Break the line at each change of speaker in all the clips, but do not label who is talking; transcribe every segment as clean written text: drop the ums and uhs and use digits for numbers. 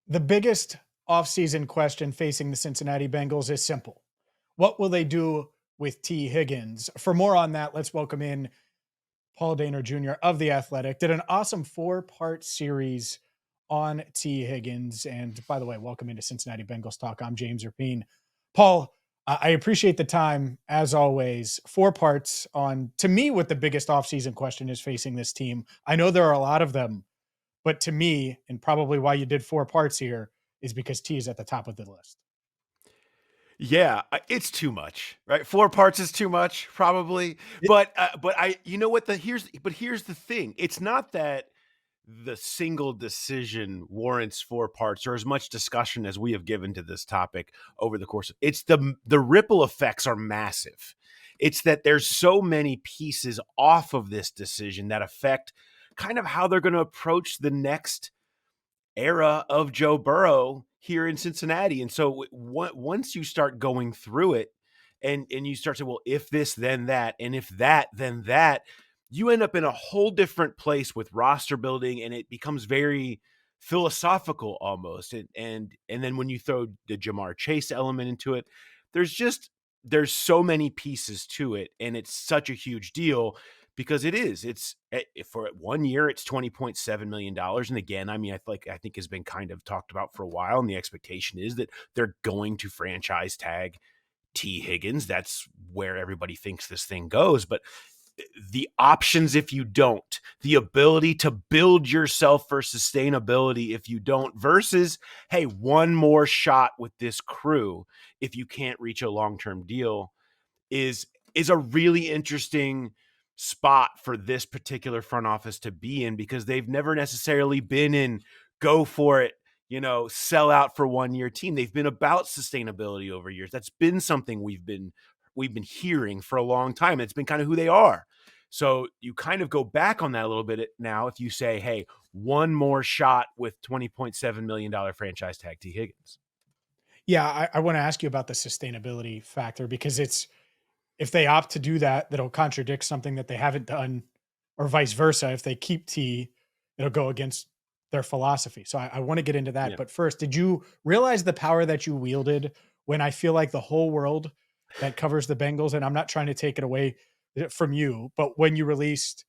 The biggest offseason question facing the Cincinnati Bengals is simple. What will they do with Tee Higgins? For more on that, let's welcome in Paul Dehner Jr. of The Athletic. Did an awesome four-part series on Tee Higgins. And by the way, welcome into Cincinnati Bengals Talk. I'm James Rapien. Paul, I appreciate the time as always. Four parts on, to me, what the biggest offseason question is facing this team. I know there are a lot of them, but to me, and probably why you did four parts here, is because T is at the top of the list.
Yeah, it's too much, right? 4 parts is too much, probably.
It,
But I, you know what? Here's the thing. It's not that the single decision warrants 4 parts or as much discussion as we have given to this topic over the course of. It's the ripple effects are massive. It's that there's so many pieces off of this decision that affect kind of how they're going to approach the next era of Joe Burrow here in Cincinnati. And so once you start going through it and you start to, well, if this, then that, and if that, then that, you end up in a whole different place with roster building, and it becomes very philosophical almost. And then when you throw the Jamar Chase element into it, there's so many pieces to it, and it's such a huge deal because it's for 1 year, it's $20.7 million. And again, I mean, I think has been kind of talked about for a while. And the expectation is that they're going to franchise tag Tee Higgins. That's where everybody thinks this thing goes. But the options if you don't, the ability to build yourself for sustainability if you don't, versus, hey, one more shot with this crew if you can't reach a long-term deal is a really interesting spot for this particular front office to be in, because they've never necessarily been in go for it, sell out for 1 year team. They've been about sustainability over years. That's been something we've been hearing for a long time. It's been kind of who they are. So you kind of go back on that a little bit now if you say, hey, one more shot with $20.7 million franchise tag Tee Higgins.
yeah, I want to ask you about the sustainability factor because if they opt to do that, that'll contradict something that they haven't done, or vice versa. If they keep T, it'll go against their philosophy. So I want to get into that.
Yeah.
But first, did you realize the power that you wielded when I feel like the whole world that covers the Bengals, and I'm not trying to take it away from you, but when you released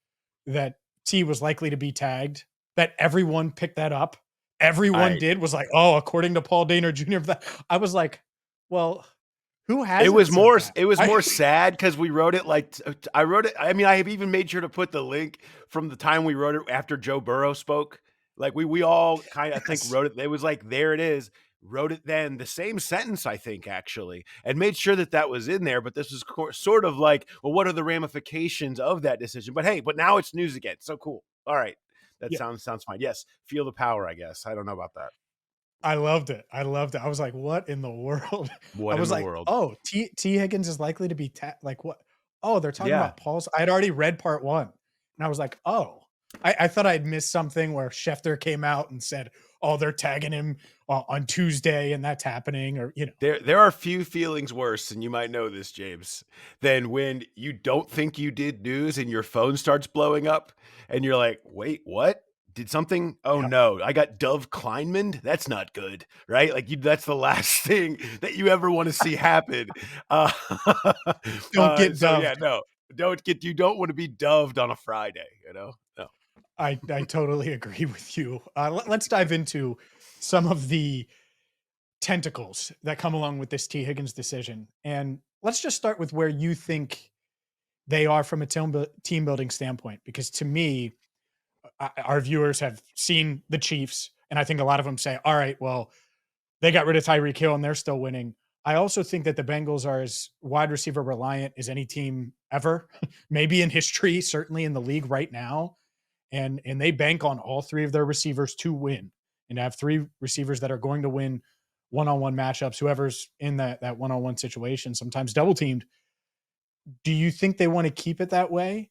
that T was likely to be tagged, that everyone picked that up. Everyone
I
did was like, oh, according to Paul Dehner Jr. I was like, well, who
It
hasn't
was
said
more
that?
it was
I
more sad because we wrote it like I wrote it. I mean, I have even made sure to put the link from the time we wrote it after Joe Burrow spoke. Like we all kind of, I think,
yes.
wrote it. It was like, there it is. Wrote it then, the same sentence, I think, actually, and made sure that that was in there. But this was sort of like, well, what are the ramifications of that decision? But hey, but now it's news again. So cool. All right, that
Yeah,
sounds fine. Yes, feel the power. I guess I don't know about that.
I loved it. I loved it. I was like, "What in the world?" I
What in
was
the
like,
world?
"Oh, T Higgins is likely to be like what? Oh, they're talking
Yeah.
about Paul's." I had already read part one, and I was like, "Oh." I thought I'd missed something where Schefter came out and said, "Oh, they're tagging him on Tuesday, and that's happening," or
There are few feelings worse, and you might know this, James, than when you don't think you did news and your phone starts blowing up and you're like, wait, what? Did something? Oh
Yep.
no, I got Dove Kleinman. That's not good, right? Like that's the last thing that you ever want to see happen. Uh,
Don't get
so yeah,
doved.
no, you don't want to be doved on a Friday, No.
I totally agree with you. Let's dive into some of the tentacles that come along with this T Higgins decision, and let's just start with where you think they are from a team building standpoint. Because to me, our viewers have seen the Chiefs, and I think a lot of them say, "All right, well, they got rid of Tyreek Hill and they're still winning." I also think that the Bengals are as wide receiver reliant as any team ever, maybe in history, certainly in the league right now. And they bank on all three of their receivers to win and have three receivers that are going to win one-on-one matchups. Whoever's in that one-on-one situation, sometimes double teamed. Do you think they want to keep it that way?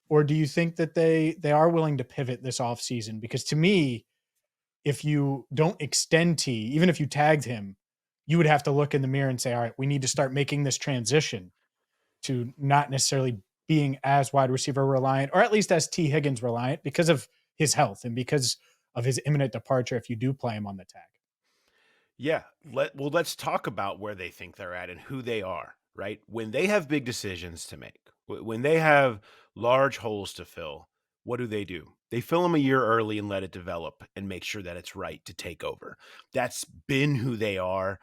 Or do you think that they are willing to pivot this offseason? Because to me, if you don't extend T, even if you tagged him, you would have to look in the mirror and say, all right, we need to start making this transition to not necessarily being as wide receiver reliant, or at least as T Higgins reliant, because of his health and because of his imminent departure if you do play him on the tag.
Yeah. Let's talk about where they think they're at and who they are, right? When they have big decisions to make, when they have large holes to fill, what do? They fill them a year early and let it develop and make sure that it's right to take over. That's been who they are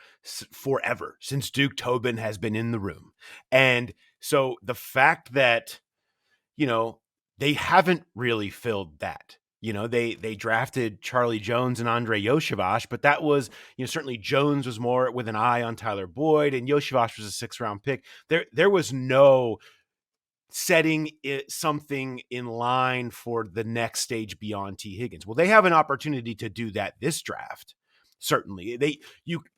forever, since Duke Tobin has been in the room. And so the fact that, you know, they haven't really filled that. They drafted Charlie Jones and Andre Yoshavash, but that was, certainly Jones was more with an eye on Tyler Boyd, and Yoshavash was a 6th-round pick. There was no setting something in line for the next stage beyond Tee Higgins. Well, they have an opportunity to do that this draft. Certainly,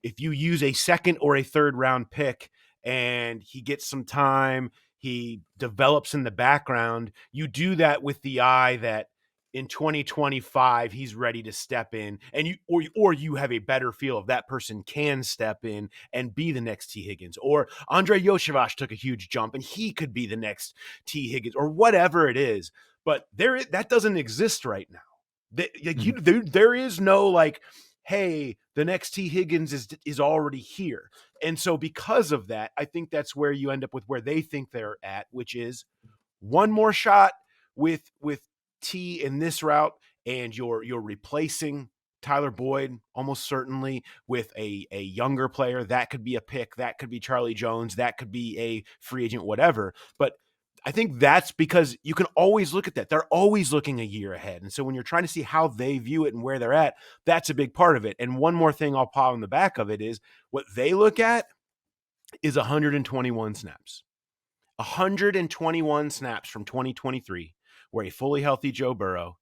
if you use a 2nd or a 3rd-round pick and he gets some time, he develops in the background. You do that with the eye that in 2025 he's ready to step in, and you have a better feel of that person can step in and be the next Tee Higgins, or Andre Yoshavash took a huge jump and he could be the next Tee Higgins, or whatever it is. But that doesn't exist right now. There is no like, hey, the next Tee Higgins is already here. And so because of that, I think that's where you end up with where they think they're at, which is one more shot with T in this route, and you're replacing Tyler Boyd almost certainly with a younger player. That could be a pick, that could be Charlie Jones, that could be a free agent, whatever. But I think that's because you can always look at that. They're always looking a year ahead. And so when you're trying to see how they view it and where they're at, that's a big part of it. And one more thing I'll pop on the back of it is what they look at is 121 snaps. 121 snaps from 2023, where a fully healthy Joe Burrow,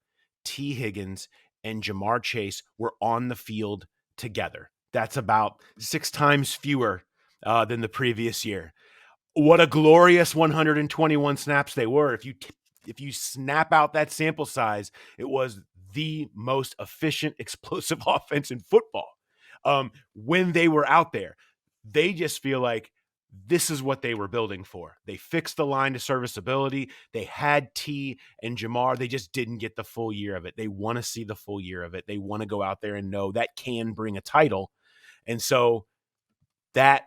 Tee Higgins, and Jamar Chase were on the field together. That's about 6 times fewer than the previous year. What a glorious 121 snaps they were. If you snap out that sample size, it was the most efficient, explosive offense in football. When they were out there, they just feel like this is what they were building for. They fixed the line to serviceability. They had T and Jamar. They just didn't get the full year of it. They want to see the full year of it. They want to go out there and know that can bring a title. And so that,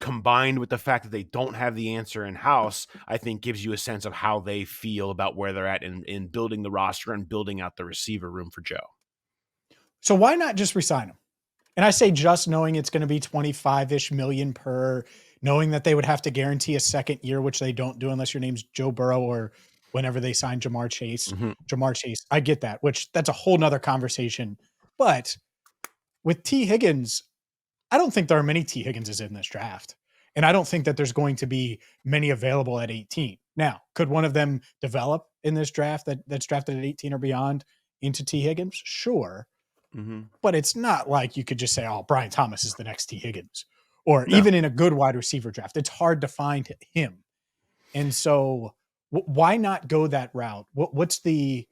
combined with the fact that they don't have the answer in house, I think gives you a sense of how they feel about where they're at in building the roster and building out the receiver room for Joe.
So why not just resign him? And I say just, knowing it's going to be 25-ish million per, knowing that they would have to guarantee a 2nd year, which they don't do unless your name's Joe Burrow or whenever they sign Jamar Chase.
Mm-hmm.
Jamar Chase, I get that, which that's a whole nother conversation. But with Tee Higgins, I don't think there are many Tee Higginses in this draft. And I don't think that there's going to be many available at 18. Now, could one of them develop in this draft that's drafted at 18 or beyond into Tee Higgins? Sure.
Mm-hmm.
But it's not like you could just say, oh, Brian Thomas is the next Tee Higgins. Or even in a good wide receiver draft, it's hard to find him. And so why not go that route? What's the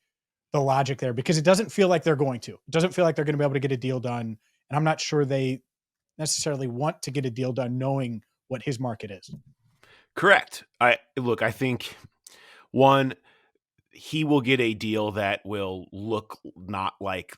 logic there? Because it doesn't feel like they're going to. It doesn't feel like they're going to be able to get a deal done. And I'm not sure they necessarily want to get a deal done knowing what his market is.
Correct. I think, one, he will get a deal that will look not like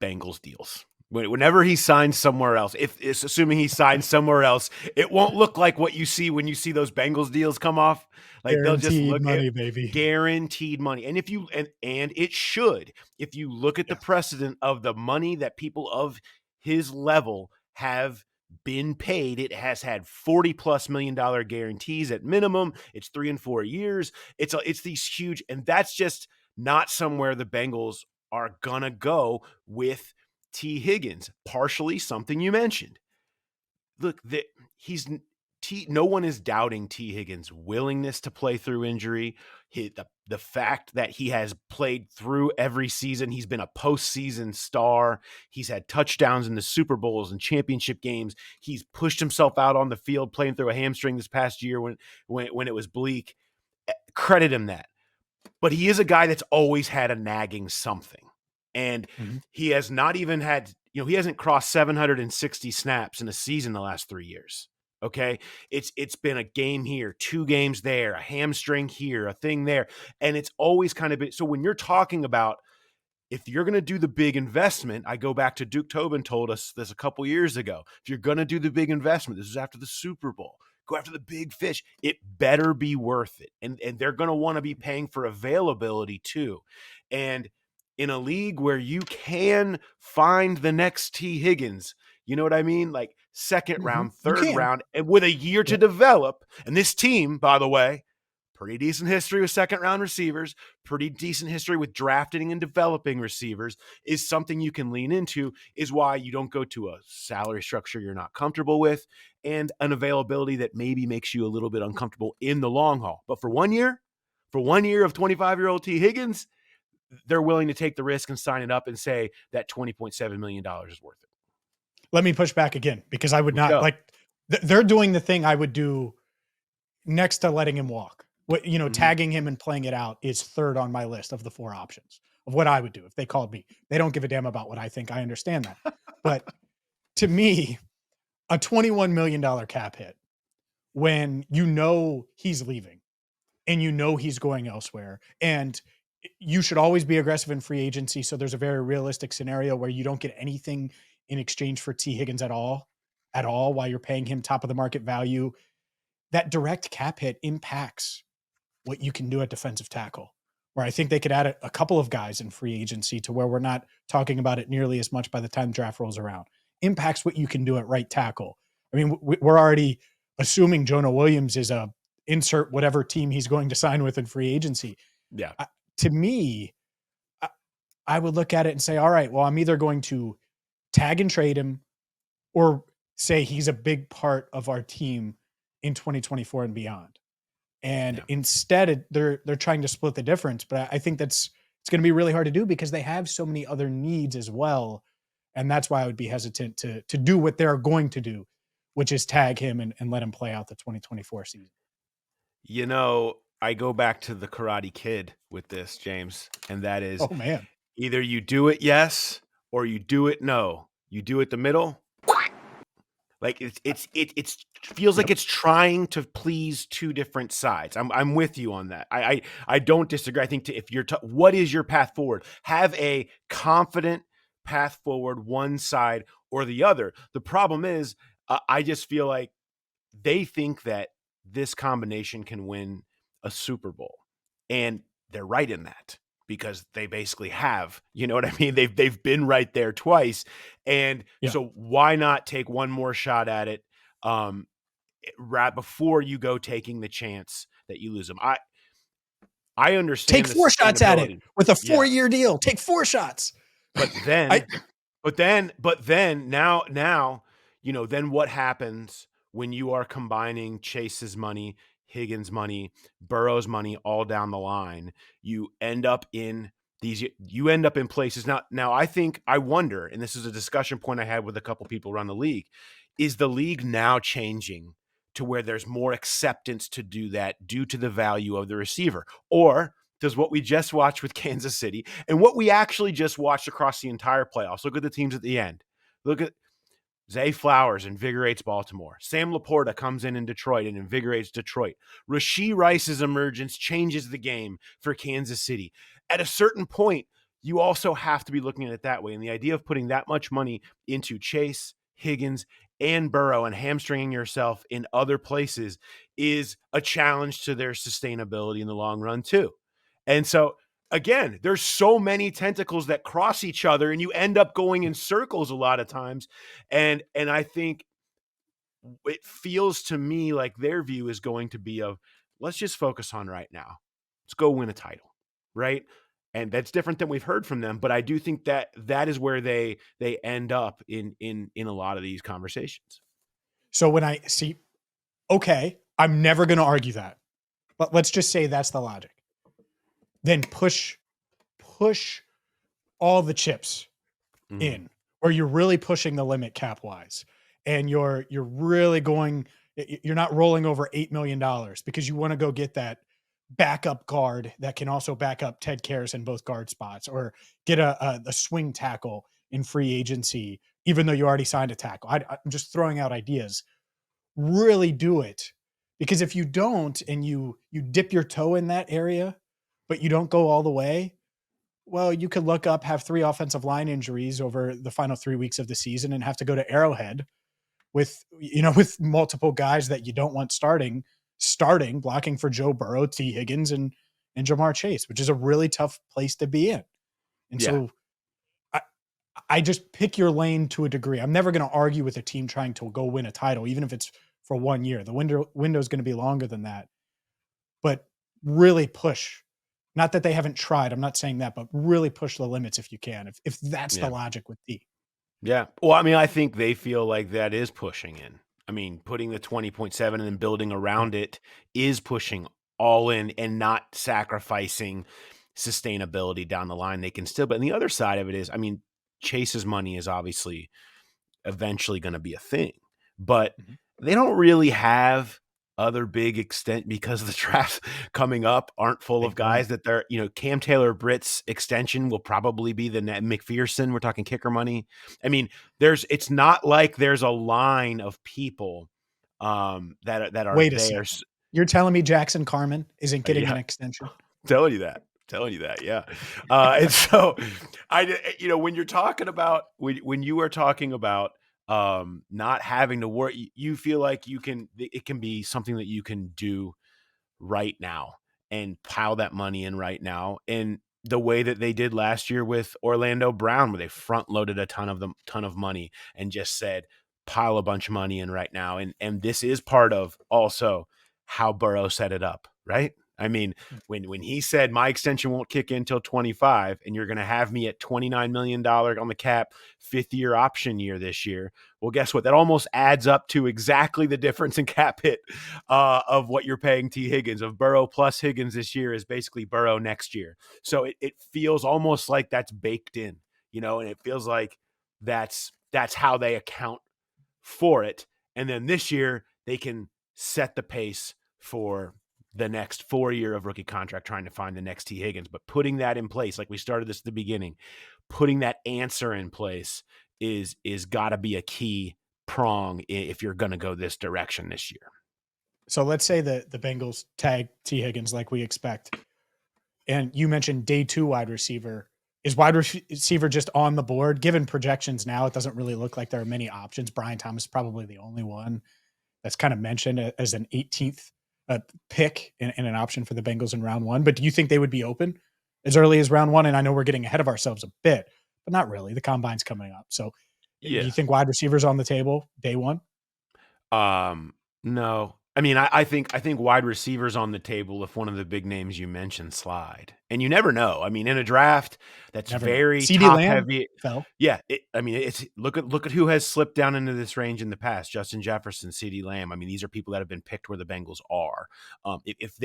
Bengals deals. Whenever he signs somewhere else, if it's assuming he signs somewhere else, it won't look like what you see when you see those Bengals deals come off. Like,
guaranteed
they'll just look
money,
at
baby.
Guaranteed money. And if you and it should, if you look at the precedent of the money that people of his level have been paid, it has had $40+ million guarantees at minimum. It's 3 and 4 years. It's these huge, and that's just not somewhere the Bengals are gonna go with Tee Higgins. Partially something you mentioned. Look, no one is doubting Tee Higgins' willingness to play through injury. The fact that he has played through every season. He's been a postseason star. He's had touchdowns in the Super Bowls and championship games. He's pushed himself out on the field playing through a hamstring this past year when it was bleak. Credit him that. But he is a guy that's always had a nagging something. And he has not even had, he hasn't crossed 760 snaps in a season the last 3 years. Okay. It's been a game here, 2 games there, a hamstring here, a thing there. And it's always kind of been, so when you're talking about if you're going to do the big investment, I go back to Duke Tobin told us this a couple years ago. If you're going to do the big investment, this is after the Super Bowl, go after the big fish. It better be worth it. And they're going to want to be paying for availability too. And in a league where you can find the next Tee Higgins, you know what I mean? Like second round,
You
third
can.
round, and with a year to
Yep.
develop. And this team, by the way, pretty decent history with second round receivers, pretty decent history with drafting and developing receivers, is something you can lean into, is why you don't go to a salary structure you're not comfortable with and an availability that maybe makes you a little bit uncomfortable in the long haul. But for 1 year of 25-year-old Tee Higgins, they're willing to take the risk and sign it up and say that $20.7 million is worth it.
Let me push back again, because I would
Let's
not
go.
like they're doing the thing I would do next to letting him walk. What, tagging him and playing it out is third on my list of the 4 options of what I would do if they called me. They don't give a damn about what I think. I understand that. But to me, a $21 million cap hit when he's leaving and he's going elsewhere, and you should always be aggressive in free agency. So there's a very realistic scenario where you don't get anything in exchange for Tee Higgins at all while you're paying him top of the market value. That direct cap hit impacts what you can do at defensive tackle, where I think they could add a couple of guys in free agency to where we're not talking about it nearly as much by the time draft rolls around. Impacts what you can do at right tackle. I mean, we're already assuming Jonah Williams is a insert whatever team he's going to sign with in free agency.
Yeah.
To me, I would look at it and say, all right, well, I'm either going to tag and trade him or say he's a big part of our team in 2024 and beyond. And instead they're trying to split the difference. But I think it's going to be really hard to do because they have so many other needs as well. And that's why I would be hesitant to do what they're going to do, which is tag him and let him play out the 2024 season.
I go back to the Karate Kid with this, James, and that is,
Oh man,
either you do it yes or you do it no. You do it the middle. Like it feels like it's trying to please two different sides. I'm with you on that. I don't disagree. I think if you're what is your path forward? Have a confident path forward, one side or the other. The problem is, I just feel like they think that this combination can win a Super Bowl, and they're right in that, because they basically have, you know what I mean? They've been right there twice. And so why not take one more shot at it right before you go taking the chance that you lose them? I understand
take 4 shots at it with a 4-year deal. Take 4 shots.
But then now, then what happens when you are combining Chase's money, Higgins' money, Burrow's money all down the line? You end up in places. Now I wonder, and this is a discussion point I had with a couple people around the league, is the league now changing to where there's more acceptance to do that due to the value of the receiver? Or does what we just watched with Kansas City and what we actually just watched across the entire playoffs — look at the teams at the end, look at Zay Flowers invigorates Baltimore. Sam Laporta comes in Detroit and invigorates Detroit. Rashee Rice's emergence changes the game for Kansas City. At a certain point, you also have to be looking at it that way. And the idea of putting that much money into Chase, Higgins, and Burrow and hamstringing yourself in other places is a challenge to their sustainability in the long run too. And so, again, there's so many tentacles that cross each other, and you end up going in circles a lot of times. And I think it feels to me like their view is going to be of, let's just focus on right now. Let's go win a title, right? And that's different than we've heard from them. But I do think that is where they end up in a lot of these conversations.
So when I see, okay, I'm never going to argue that, but let's just say that's the logic. Then push all the chips in, where you're really pushing the limit cap wise, and you're really going, you're not rolling over $8 million because you want to go get that backup guard that can also back up Ted Karras in both guard spots, or get a swing tackle in free agency, even though you already signed a tackle. I'm just throwing out ideas. Really do it, because if you don't and you dip your toe in that area, but you don't go all the way, Well, you could look up, have 3 offensive line injuries over the final 3 weeks of the season and have to go to Arrowhead with, with multiple guys that you don't want starting blocking for Joe Burrow, Tee Higgins, and Jamar Chase, which is a really tough place to be in. And
Yeah.
so I I just pick your lane to a degree. I'm never going to argue with a team trying to go win a title, even if it's for 1 year. The window is going to be longer than that. But really push. Not that they haven't tried. I'm not saying that, but really push the limits if you can. If that's the
Yeah.
logic with D.
Yeah. Well, I mean, I think they feel like that is pushing in. I mean, putting the 20.7 and then building around it is pushing all in and not sacrificing sustainability down the line. They can still, but on the other side of it is, I mean, Chase's money is obviously eventually going to be a thing, but
Mhm.
they don't really have other big extent because the drafts coming up aren't full
They
of guys
don't.
that they're, Cam Taylor Britt's extension will probably be the McPherson. We're talking kicker money. I mean, it's not like there's a line of people that are
Wait a
there.
second. You're telling me Jackson Carman isn't getting
Yeah,
an extension?
telling you that. Telling you that, yeah. And so when you're talking about when you are talking about not having to worry, you feel like it can be something that you can do right now and pile that money in right now. And the way that they did last year with Orlando Brown, where they front loaded a ton of money and just said, pile a bunch of money in right now. And this is part of also how Burrow set it up, right? I mean, when he said my extension won't kick in until 25 and you're going to have me at $29 million on the cap, 5th-year option year this year. Well, guess what? That almost adds up to exactly the difference in cap hit of what you're paying Tee Higgins. Of Burrow plus Higgins this year is basically Burrow next year. So it feels almost like that's baked in, and it feels like that's how they account for it. And then this year they can set the pace for the next 4 year of rookie contract, trying to find the next Tee Higgins. But putting that in place, like we started this at the beginning, putting that answer in place is got to be a key prong if you're going to go this direction this year.
So let's say that the Bengals tag Tee Higgins like we expect. And you mentioned day 2 wide receiver. Is wide receiver just on the board? Given projections now, it doesn't really look like there are many options. Brian Thomas is probably the only one that's kind of mentioned as an 18th pick and an option for the Bengals in round 1. But do you think they would be open as early as round 1? And I know we're getting ahead of ourselves a bit, but not really. The combine's coming up. So do you
Yeah.
think wide receivers on the table day 1?
No. I mean, I think wide receivers on the table if one of the big names you mentioned slide. And you never know. I mean, in a draft that's
Never know.
very
CD
top
Lamb
heavy.
fell.
Yeah, it's look at who has slipped down into this range in the past. Justin Jefferson, CeeDee Lamb. I mean, these are people that have been picked where the Bengals are. If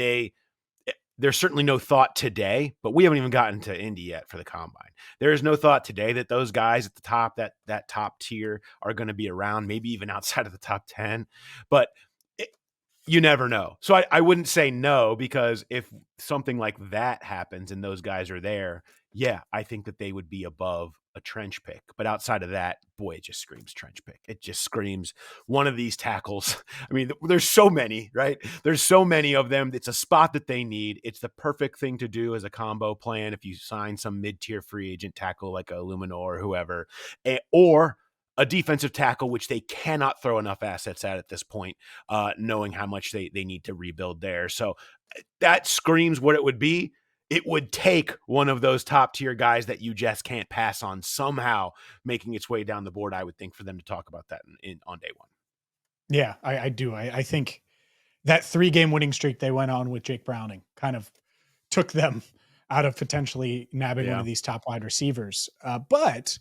there's certainly no thought today, but we haven't even gotten to Indy yet for the combine. There is no thought today that those guys at the top, that top tier, are going to be around, maybe even outside of the top 10. But you never know. So I wouldn't say no, because if something like that happens and those guys are there, yeah, I think that they would be above a trench pick. But outside of that, boy, it just screams trench pick. It just screams one of these tackles. I mean, there's so many, right? There's so many of them. It's a spot that they need. It's the perfect thing to do as a combo plan if you sign some mid-tier free agent tackle like a Luminor or whoever, or a defensive tackle, which they cannot throw enough assets at this point, knowing how much they need to rebuild there. So that screams what it would be. It would take one of those top tier guys that you just can't pass on somehow making its way down the board, I would think, for them to talk about that on day 1.
Yeah, I do. I think that 3-game winning streak they went on with Jake Browning kind of took them out of potentially nabbing one
Yeah.
of these top wide receivers. But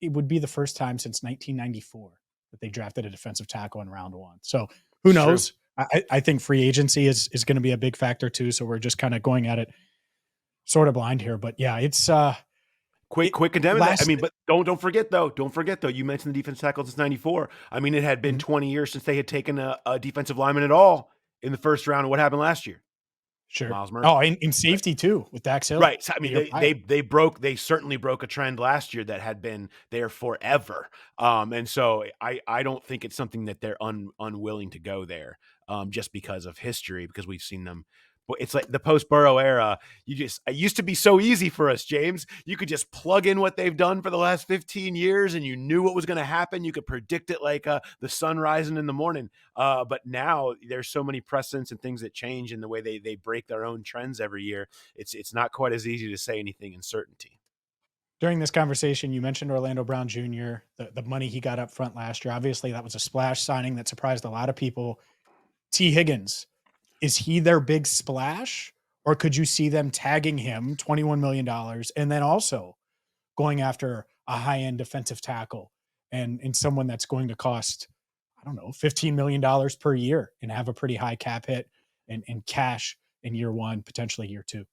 it would be the first time since 1994 that they drafted a defensive tackle in round 1. So who
It's true.
knows? I think free agency is going to be a big factor too. So we're just kind of going at it sort of blind here. But yeah, it's
Quick condemning that. I
last.
mean, but don't forget though. Don't forget though. You mentioned the defense tackle since '94. I mean, it had been
Mhm.
20 years since they had taken a defensive lineman at all in the first round. And what happened last year?
Sure.
Miles Murphy.
Oh, in safety too with Dax Hill
Right. So, I
the
mean,
year prior.
they certainly broke a trend last year that had been there forever. And so I don't think it's something that they're unwilling to go there, just because of history, because we've seen them It's like the post Burrow era. It used to be so easy for us, James. You could just plug in what they've done for the last 15 years and you knew what was going to happen. You could predict it like the sun rising in the morning. But now there's so many precedents and things that change in the way they break their own trends every year. It's not quite as easy to say anything in certainty.
During this conversation, you mentioned Orlando Brown Jr., the money he got up front last year. Obviously, that was a splash signing that surprised a lot of people. Tee Higgins, is he their big splash? Or could you see them tagging him $21 million and then also going after a high-end defensive tackle and someone that's going to cost, I don't know, $15 million per year and have a pretty high cap hit and cash in year one, potentially year two?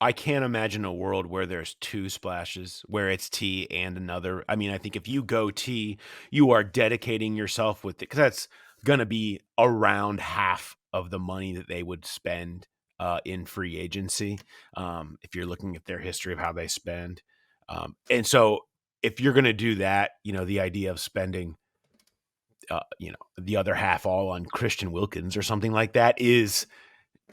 I can't imagine a world where there's two splashes, where it's T and another. I mean, I think if you go T, you are dedicating yourself with it, because that's going to be around half of the money that they would spend in free agency. If you're looking at their history of how they spend. And so if you're going to do that, the idea of spending, the other half all on Christian Wilkins or something like that is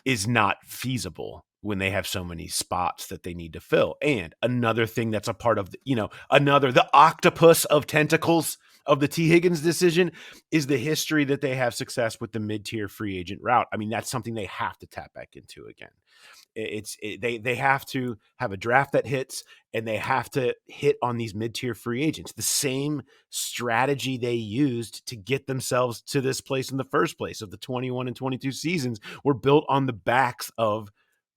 not feasible when they have so many spots that they need to fill. And another thing that's a part of, the octopus of tentacles of the Tee Higgins decision is the history that they have success with the mid-tier free agent route. I mean, that's something they have to tap back into again. They have to have a draft that hits, and they have to hit on these mid-tier free agents. The same strategy they used to get themselves to this place in the first place of the 21 and 22 seasons were built on the backs of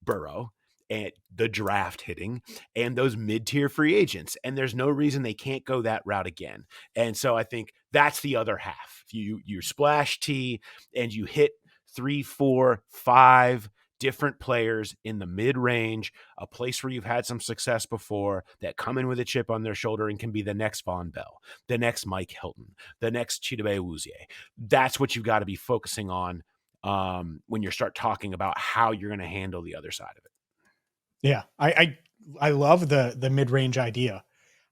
Burrow and the draft hitting and those mid-tier free agents. And there's no reason they can't go that route again. And so I think that's the other half. You splash T and you hit 3, 4, 5 different players in the mid-range, a place where you've had some success before, that come in with a chip on their shoulder and can be the next Von Bell, the next Mike Hilton, the next Chidobe Awuzie. That's what you've got to be focusing on when you start talking about how you're going to handle the other side of it.
Yeah, I love the mid-range idea.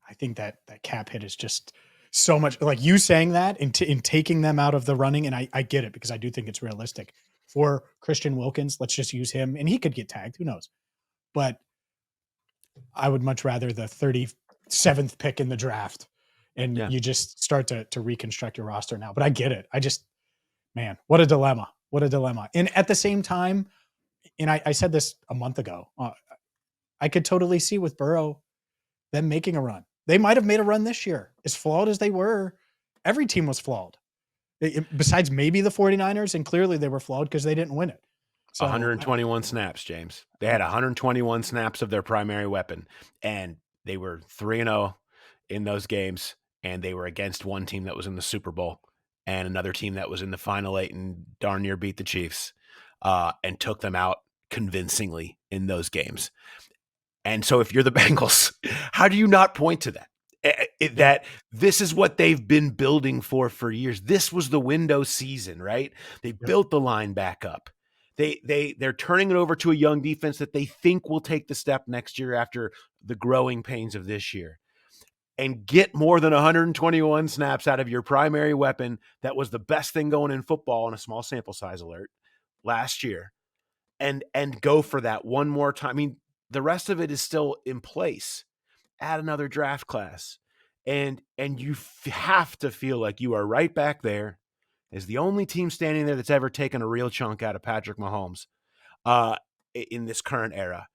I think that cap hit is just so much, like you saying that in taking them out of the running, and I get it because I do think it's realistic. For Christian Wilkins, let's just use him, and he could get tagged, who knows? But I would much rather the 37th pick in the draft, and
Yeah.
you just start to reconstruct your roster now. But I get it. Man, what a dilemma. What a dilemma. And at the same time, and I said this a month ago, I could totally see with Burrow them making a run. They might have made a run this year. As flawed as they were, every team was flawed. Besides maybe the 49ers, and clearly they were flawed because they didn't win it. So
121 snaps, James. They had 121 snaps of their primary weapon, and they were 3-0 in those games, and they were against one team that was in the Super Bowl and another team that was in the Final Eight and darn near beat the Chiefs, and took them out convincingly in those games. And so if you're the Bengals, how do you not point to that? That this is what they've been building for years. This was the window season, right? They built the line back up. They're turning it over to a young defense that they think will take the step next year after the growing pains of this year, and get more than 121 snaps out of your primary weapon. That was the best thing going in football on a small sample size alert last year, and go for that one more time. I mean, the rest of it is still in place. Add another draft class, and you have to feel like you are right back there as the only team standing there that's ever taken a real chunk out of Patrick Mahomes in this current era,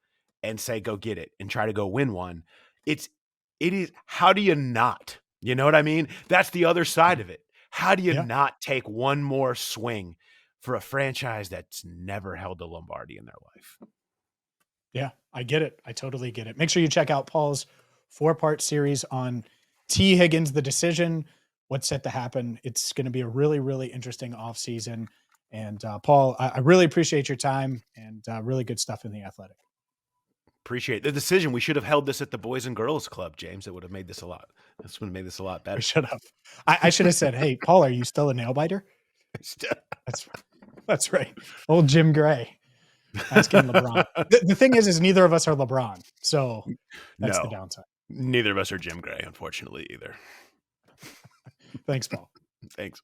and say, go get it and try to go win one. It is, how do you not? You know what I mean? That's the other side of it. How do you not take one more swing for a franchise that's never held a Lombardi in their life?
Yeah, I get it. I totally get it. Make sure you check out Paul's 4-part series on Tee Higgins, the decision, what's set to happen. It's going to be a really, really interesting offseason. And Paul, I really appreciate your time, and really good stuff in The Athletic.
Appreciate the decision. We should have held this at the Boys and Girls Club, James. It would have made this a lot. This would have made this a lot better.
We should have. I should have said, "Hey, Paul, are you still a nail biter?" That's right. Old Jim Gray. Asking LeBron. The thing is neither of us are LeBron, so that's the downside.
Neither of us are Jim Gray, unfortunately, either.
Thanks, Paul.
Thanks.